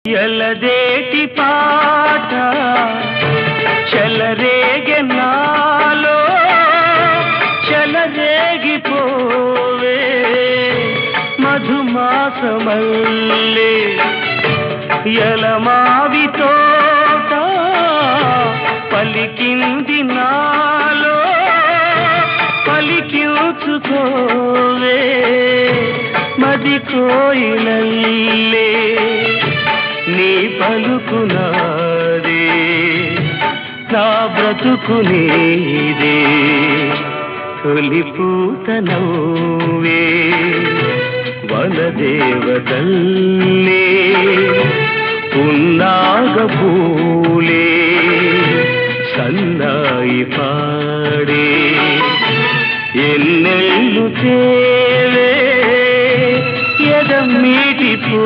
ఎలదేటి పాట చెలరేగె నాలో చెలరేగిపోవే మధుమాసమల్లే ఎలమావి తోట పలికింది నాలో పలికించుకోవే మది కోయిలల్లే నీ పలుకునాదే నా బ్రతుకు నీదే తొలి పూత నవ్వే వనదేవతల్లే పున్నాగ పూలే సన్నాయి పాడే ఎన్నెల్లు తేలే ఎదమ్మీటి పో